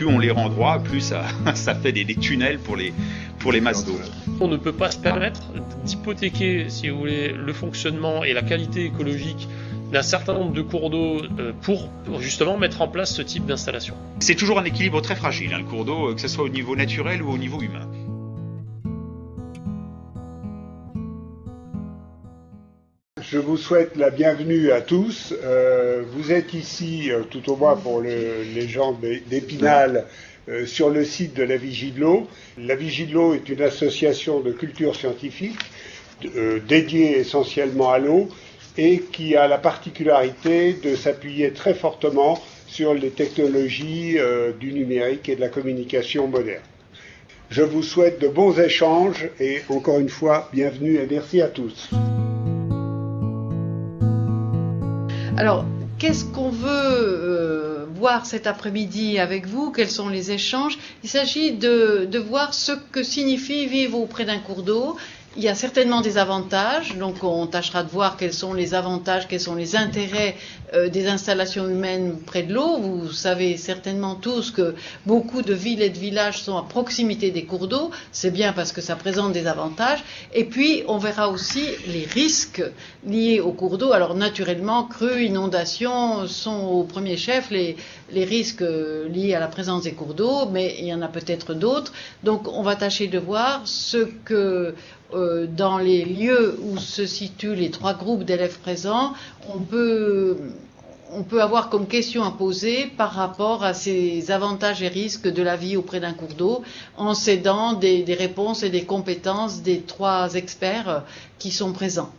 on les rend droits, plus ça, ça fait des tunnels pour les masses d'eau. On ne peut pas se permettre d'hypothéquer, si vous voulez, le fonctionnement et la qualité écologique d'un certain nombre de cours d'eau pour justement mettre en place ce type d'installation. C'est toujours un équilibre très fragile, le cours d'eau, que ce soit au niveau naturel ou au niveau humain. Je vous souhaite la bienvenue à tous. Vous êtes ici, tout au moins pour les gens d'Épinal, sur le site de la Vigie de l'eau. La Vigie de l'eau est une association de culture scientifique dédiée essentiellement à l'eau et qui a la particularité de s'appuyer très fortement sur les technologies du numérique et de la communication moderne. Je vous souhaite de bons échanges et encore une fois, bienvenue et merci à tous. Alors, qu'est-ce qu'on veut voir cet après-midi avec vous? Quels sont les échanges? Il s'agit de voir ce que signifie vivre auprès d'un cours d'eau. Il y a certainement des avantages, donc on tâchera de voir quels sont les avantages, quels sont les intérêts des installations humaines près de l'eau. Vous savez certainement tous que beaucoup de villes et de villages sont à proximité des cours d'eau. C'est bien parce que ça présente des avantages. Et puis, on verra aussi les risques liés aux cours d'eau. Alors, naturellement, crues, inondations sont au premier chef les risques liés à la présence des cours d'eau, mais il y en a peut-être d'autres. Donc, on va tâcher de voir ce que dans les lieux où se situent les trois groupes d'élèves présents, on peut avoir comme question à poser par rapport à ces avantages et risques de la vie auprès d'un cours d'eau, en cédant des réponses et des compétences des trois experts qui sont présents.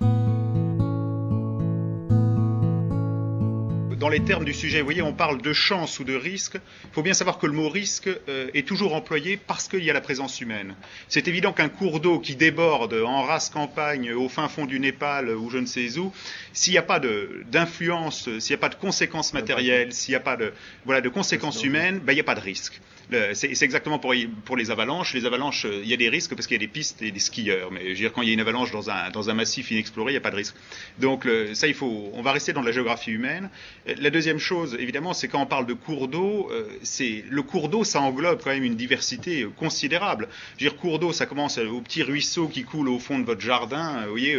Dans les termes du sujet, vous voyez, on parle de chance ou de risque. Il faut bien savoir que le mot risque est toujours employé parce qu'il y a la présence humaine. C'est évident qu'un cours d'eau qui déborde en rase campagne, au fin fond du Népal ou je ne sais où, s'il n'y a pas d'influence, s'il n'y a pas de conséquences matérielles, s'il n'y a pas de conséquences humaines, ben, il n'y a pas de risque. C'est exactement pour les avalanches. Les avalanches, il y a des risques parce qu'il y a des pistes et des skieurs. Mais je veux dire, quand il y a une avalanche dans un massif inexploré, il n'y a pas de risque. Donc ça, on va rester dans la géographie humaine. La deuxième chose, évidemment, c'est quand on parle de cours d'eau, le cours d'eau, ça englobe quand même une diversité considérable. Je veux dire, cours d'eau, ça commence au petit ruisseau qui coule au fond de votre jardin, vous voyez,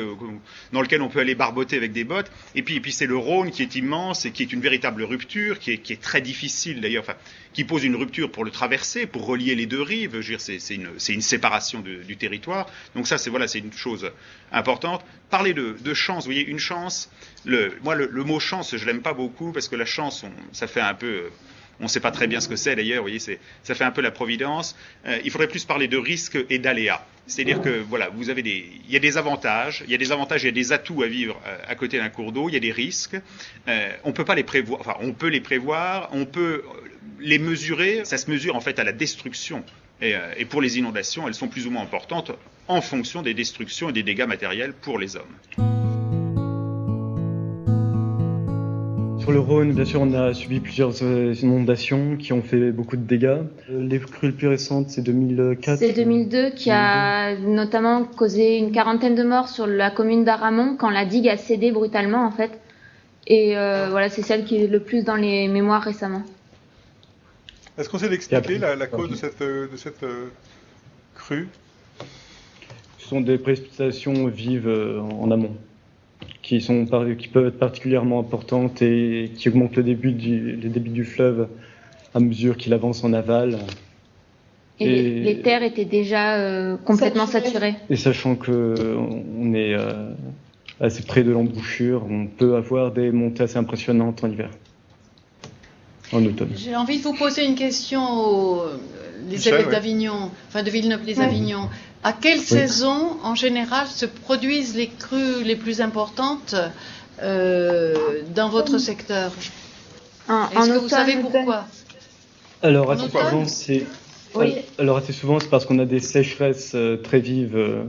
dans lequel on peut aller barboter avec des bottes. Et puis c'est le Rhône qui est immense et qui est une véritable rupture, qui est très difficile d'ailleurs, enfin, qui pose une rupture pour le traverser, pour relier les deux rives. Je veux dire, c'est une séparation du territoire. Donc ça, c'est une chose importante. Parler de chance, vous voyez, une chance. Moi, le mot chance, je l'aime pas beaucoup parce que la chance, ça fait un peu. On ne sait pas très bien ce que c'est d'ailleurs, vous voyez, ça fait un peu la providence. Il faudrait plus parler de risque et d'aléas. C'est-à-dire que voilà, il y a des avantages, il y a des atouts à vivre à côté d'un cours d'eau, il y a des risques. On peut pas les prévoir, enfin on peut les prévoir, on peut les mesurer. Ça se mesure en fait à la destruction. Et pour les inondations, elles sont plus ou moins importantes en fonction des destructions et des dégâts matériels pour les hommes. Sur le Rhône, bien sûr, on a subi plusieurs inondations qui ont fait beaucoup de dégâts. Les crues les plus récentes, c'est 2004. C'est 2002 qui a notamment causé une quarantaine de morts sur la commune d'Aramon quand la digue a cédé brutalement, en fait. Et voilà, c'est celle qui est le plus dans les mémoires récemment. Est-ce qu'on sait expliquer la cause de cette crue? Ce sont des précipitations vives en amont, qui peuvent être particulièrement importantes et qui augmentent le débit du fleuve à mesure qu'il avance en aval. Et les terres étaient déjà complètement saturées. Et sachant qu'on est assez près de l'embouchure, on peut avoir des montées assez impressionnantes en hiver, en automne. J'ai envie de vous poser une question les élèves d'Avignon, enfin de Villeneuve-les-Avignon. À quelle saison, en général, se produisent les crues les plus importantes dans votre secteur? Est-ce que vous savez pourquoi? Alors, assez souvent, c'est parce qu'on a des sécheresses très vives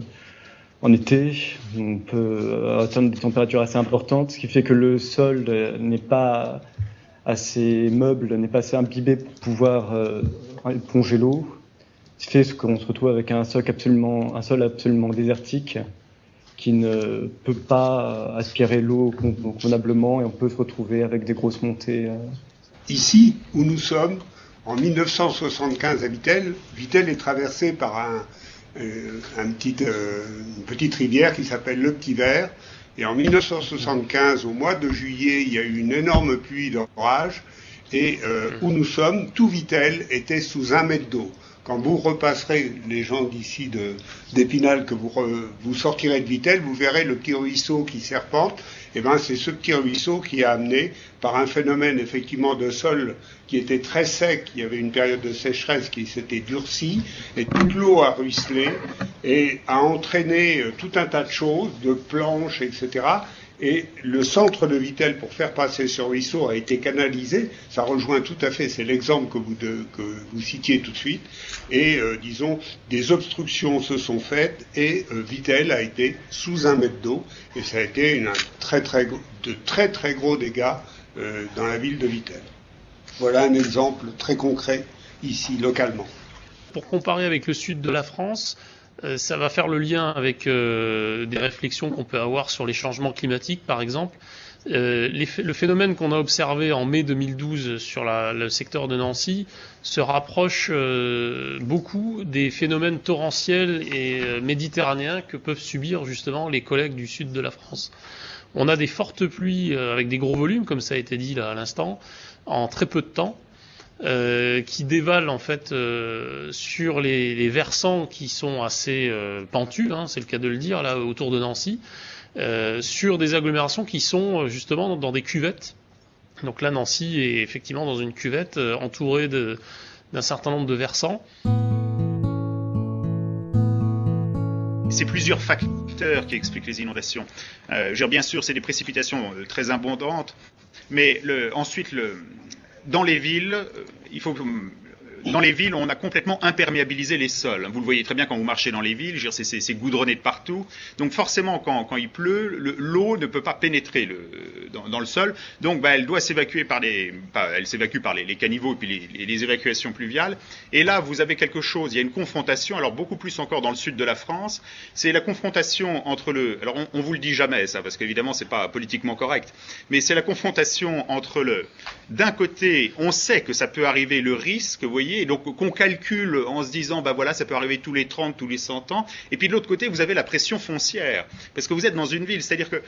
en été. On peut atteindre des températures assez importantes, ce qui fait que le sol n'est pas assez meuble, n'est pas assez imbibé pour pouvoir plonger l'eau. Ce qui fait qu'on se retrouve avec un sol absolument désertique qui ne peut pas aspirer l'eau convenablement et on peut se retrouver avec des grosses montées. Ici où nous sommes, En 1975 à Vittel, Vittel est traversé par une petite rivière qui s'appelle le Petit Ver. Et en 1975, au mois de juillet, il y a eu une énorme pluie d'orage. Et où nous sommes, tout Vittel était sous 1 mètre d'eau. Quand vous repasserez, les gens d'ici d'Épinal, que vous sortirez de Vittel, vous verrez le petit ruisseau qui serpente. Et ben, c'est ce petit ruisseau qui a amené, par un phénomène effectivement de sol qui était très sec, il y avait une période de sécheresse qui s'était durcie, et toute l'eau a ruisselé et a entraîné tout un tas de choses, de planches, etc. Et le centre de Vittel, pour faire passer ce ruisseau, a été canalisé. Ça rejoint tout à fait, c'est l'exemple que vous citiez tout de suite. Et disons, des obstructions se sont faites et Vittel a été sous 1 mètre d'eau. Et ça a été de très très gros dégâts dans la ville de Vittel. Voilà un exemple très concret ici, localement. Pour comparer avec le sud de la France, ça va faire le lien avec des réflexions qu'on peut avoir sur les changements climatiques, par exemple. Le phénomène qu'on a observé en mai 2012 sur le secteur de Nancy se rapproche beaucoup des phénomènes torrentiels et méditerranéens que peuvent subir justement les collègues du sud de la France. On a des fortes pluies avec des gros volumes, comme ça a été dit là à l'instant, en très peu de temps. Qui dévalent en fait sur les versants qui sont assez pentus, c'est le cas de le dire, là autour de Nancy, sur des agglomérations qui sont justement dans des cuvettes. Donc là, Nancy est effectivement dans une cuvette entourée d'un certain nombre de versants. C'est plusieurs facteurs qui expliquent les inondations. Bien sûr, c'est des précipitations très abondantes, mais ensuite, dans les villes, dans les villes, on a complètement imperméabilisé les sols. Vous le voyez très bien quand vous marchez dans les villes, c'est goudronné de partout. Donc forcément, quand il pleut, l'eau ne peut pas pénétrer dans le sol. Donc elle doit s'évacuer elle s'évacue par les caniveaux et puis les évacuations pluviales. Et là, vous avez quelque chose, il y a une confrontation, alors beaucoup plus encore dans le sud de la France, c'est la confrontation entre alors on vous le dit jamais ça, parce qu'évidemment c'est pas politiquement correct, mais c'est la confrontation entre d'un côté, on sait que ça peut arriver, le risque, vous voyez, et donc qu'on calcule en se disant, voilà, ça peut arriver tous les 30, tous les 100 ans, et puis de l'autre côté, vous avez la pression foncière, parce que vous êtes dans une ville, c'est-à-dire que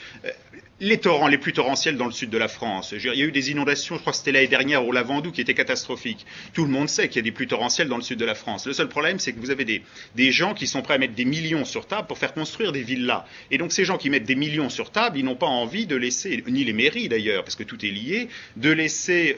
les torrents les plus torrentiels dans le sud de la France, il y a eu des inondations, je crois que c'était l'année dernière au Lavandou, qui étaient catastrophiques. Tout le monde sait qu'il y a des pluies torrentielles dans le sud de la France. Le seul problème, c'est que vous avez des gens qui sont prêts à mettre des millions sur table pour faire construire des villas. Et donc ces gens qui mettent des millions sur table, ils n'ont pas envie de laisser, ni les mairies d'ailleurs, parce que tout est lié, de laisser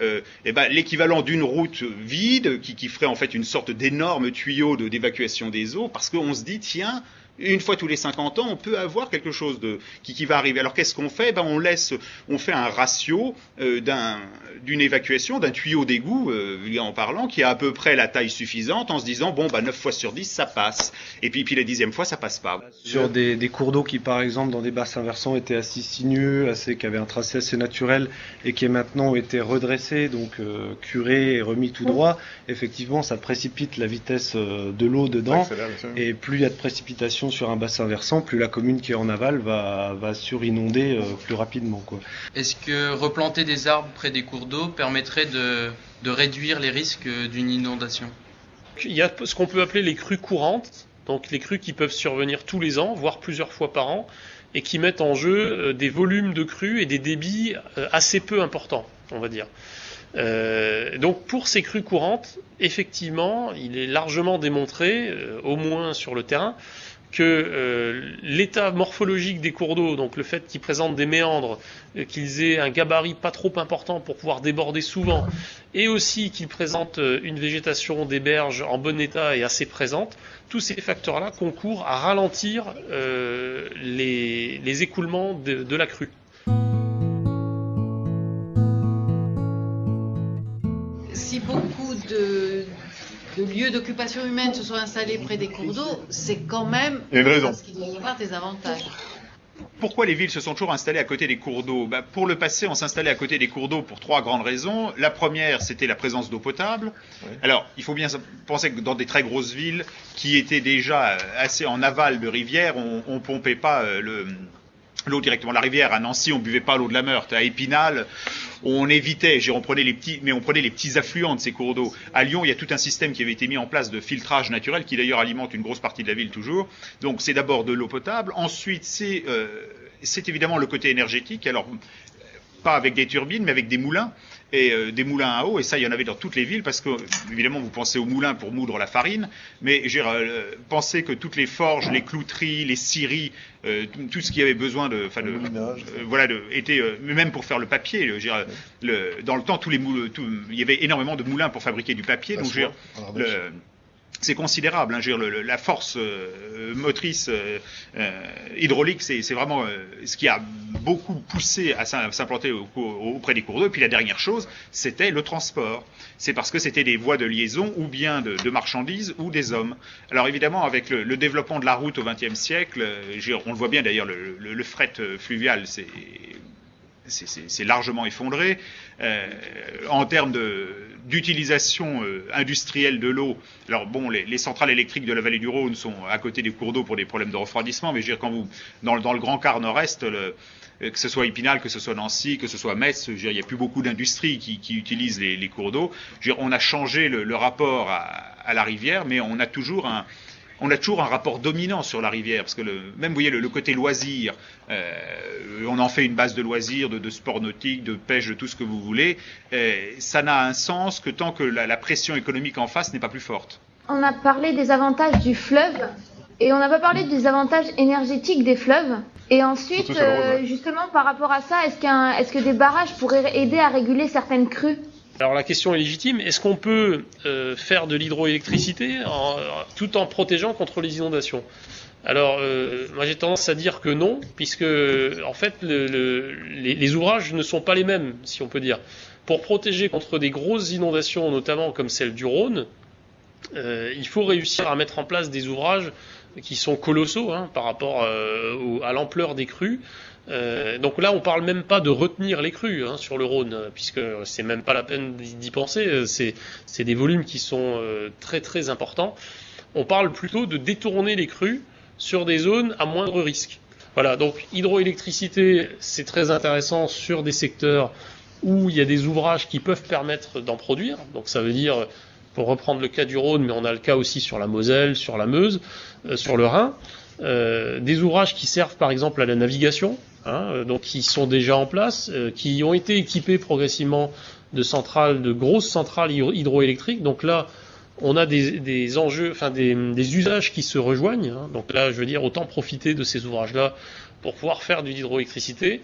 l'équivalent d'une route vide, qui ferait en fait une sorte d'énorme tuyau d'évacuation des eaux, parce qu'on se dit, tiens, une fois tous les 50 ans, on peut avoir quelque chose qui va arriver. Alors qu'est-ce qu'on fait ? On fait un ratio d'une évacuation, d'un tuyau d'égout, en parlant, qui a à peu près la taille suffisante, en se disant, 9 fois sur 10, ça passe. Et puis la 10e fois, ça passe pas. Sur des cours d'eau qui, par exemple, dans des bassins versants, étaient assez sinueux, qui avaient un tracé assez naturel, et qui maintenant ont été redressés, donc curés et remis tout droit, effectivement, ça précipite la vitesse de l'eau dedans, et plus il y a de précipitations sur un bassin versant, plus la commune qui est en aval va surinonder plus rapidement, quoi. Est-ce que replanter des arbres près des cours d'eau permettrait de réduire les risques d'une inondation ? Il y a ce qu'on peut appeler les crues courantes, donc les crues qui peuvent survenir tous les ans, voire plusieurs fois par an, et qui mettent en jeu des volumes de crues et des débits assez peu importants, on va dire. Donc pour ces crues courantes, effectivement, il est largement démontré, au moins sur le terrain, que l'état morphologique des cours d'eau, donc le fait qu'ils présentent des méandres, qu'ils aient un gabarit pas trop important pour pouvoir déborder souvent, et aussi qu'ils présentent une végétation des berges en bon état et assez présente, tous ces facteurs-là concourent à ralentir les écoulements de la crue. Si beaucoup de lieux d'occupation humaine se sont installés près des cours d'eau, c'est quand même parce qu'il doit y avoir des avantages. Pourquoi les villes se sont toujours installées à côté des cours d'eau ? Pour le passé, on s'installait à côté des cours d'eau pour 3 grandes raisons. La première, c'était la présence d'eau potable. Oui. Alors, il faut bien penser que dans des très grosses villes qui étaient déjà assez en aval de rivières, on pompait pas l'eau directement de la rivière. À Nancy, on buvait pas l'eau de la Meurthe. À Épinal, on évitait, on prenait les petits affluents de ces cours d'eau. À Lyon, il y a tout un système qui avait été mis en place de filtrage naturel, qui d'ailleurs alimente une grosse partie de la ville toujours. Donc c'est d'abord de l'eau potable. Ensuite, c'est évidemment le côté énergétique. Alors, pas avec des turbines, mais avec des moulins. Et des moulins à eau, et ça il y en avait dans toutes les villes, parce que évidemment vous pensez aux moulins pour moudre la farine, mais pensez que toutes les forges, les clouteries, les scieries, tout ce qui avait besoin était même pour faire le papier. Dans le temps, il y avait énormément de moulins pour fabriquer du papier, donc c'est considérable. La force motrice hydraulique, c'est vraiment ce qui a beaucoup poussé à s'implanter auprès des cours d'eau. Et puis la dernière chose, c'était le transport. C'est parce que c'était des voies de liaison ou bien de marchandises ou des hommes. Alors évidemment, avec le développement de la route au XXe siècle, on le voit bien d'ailleurs, le fret fluvial, c'est largement effondré. En termes d'utilisation industrielle de l'eau, alors bon, les centrales électriques de la vallée du Rhône sont à côté des cours d'eau pour des problèmes de refroidissement, mais quand vous dans le grand quart nord-est, que ce soit Épinal, que ce soit Nancy, que ce soit Metz, il n'y a plus beaucoup d'industries qui utilisent les cours d'eau. On a changé le rapport à la rivière, mais on a toujours un rapport dominant sur la rivière, parce que même vous voyez le côté loisir, on en fait une base de loisirs, de sport nautique, de pêche, de tout ce que vous voulez, ça n'a un sens que tant que la pression économique en face n'est pas plus forte. On a parlé des avantages du fleuve, et on n'a pas parlé des avantages énergétiques des fleuves. Et ensuite, justement, par rapport à ça, est-ce que des barrages pourraient aider à réguler certaines crues ? Alors la question est légitime, est-ce qu'on peut faire de l'hydroélectricité tout en protégeant contre les inondations ? Alors moi j'ai tendance à dire que non, puisque en fait les ouvrages ne sont pas les mêmes, si on peut dire. Pour protéger contre des grosses inondations, notamment comme celle du Rhône, il faut réussir à mettre en place des ouvrages qui sont colossaux par rapport à l'ampleur des crues. Donc là, on parle même pas de retenir les crues sur le Rhône, puisque c'est même pas la peine d'y penser. C'est des volumes qui sont très très importants. On parle plutôt de détourner les crues sur des zones à moindre risque. Voilà, donc hydroélectricité, c'est très intéressant sur des secteurs où il y a des ouvrages qui peuvent permettre d'en produire. Donc ça veut dire, pour reprendre le cas du Rhône, mais on a le cas aussi sur la Moselle, sur la Meuse, sur le Rhin, des ouvrages qui servent par exemple à la navigation, donc qui sont déjà en place, qui ont été équipés progressivement de grosses centrales hydroélectriques. Donc là, on a des enjeux, des usages qui se rejoignent. Donc là, je veux dire, autant profiter de ces ouvrages-là pour pouvoir faire de l'hydroélectricité.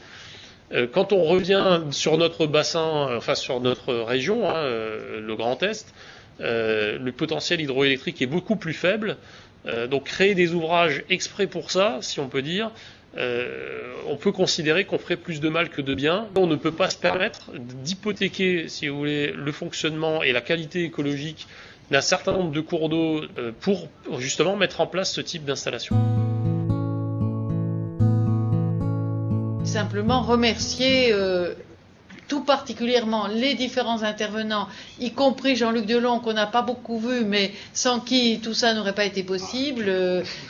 Quand on revient sur notre bassin, sur notre région, le Grand Est, le potentiel hydroélectrique est beaucoup plus faible. Donc créer des ouvrages exprès pour ça, si on peut dire, on peut considérer qu'on ferait plus de mal que de bien. On ne peut pas se permettre d'hypothéquer, si vous voulez, le fonctionnement et la qualité écologique d'un certain nombre de cours d'eau pour justement mettre en place ce type d'installation. Simplement remercier tout particulièrement les différents intervenants, y compris Jean-Luc Delon, qu'on n'a pas beaucoup vu, mais sans qui tout ça n'aurait pas été possible,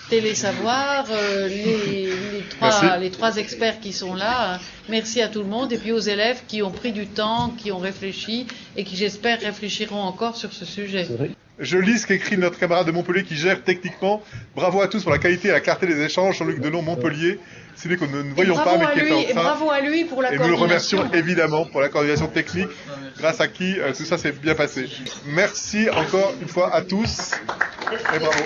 Télésavoir, les trois experts qui sont là. Merci à tout le monde, et puis aux élèves qui ont pris du temps, qui ont réfléchi, et qui, j'espère, réfléchiront encore sur ce sujet. Je lis ce qu'écrit notre camarade de Montpellier qui gère techniquement. Bravo à tous pour la qualité et la clarté des échanges. Jean-Luc Delon, Montpellier, celui que nous ne voyons pas, mais qui est en train. Et bravo à lui pour la coordination. Et nous le remercions évidemment pour la coordination technique, grâce à qui tout ça s'est bien passé. Merci encore une fois à tous et bravo.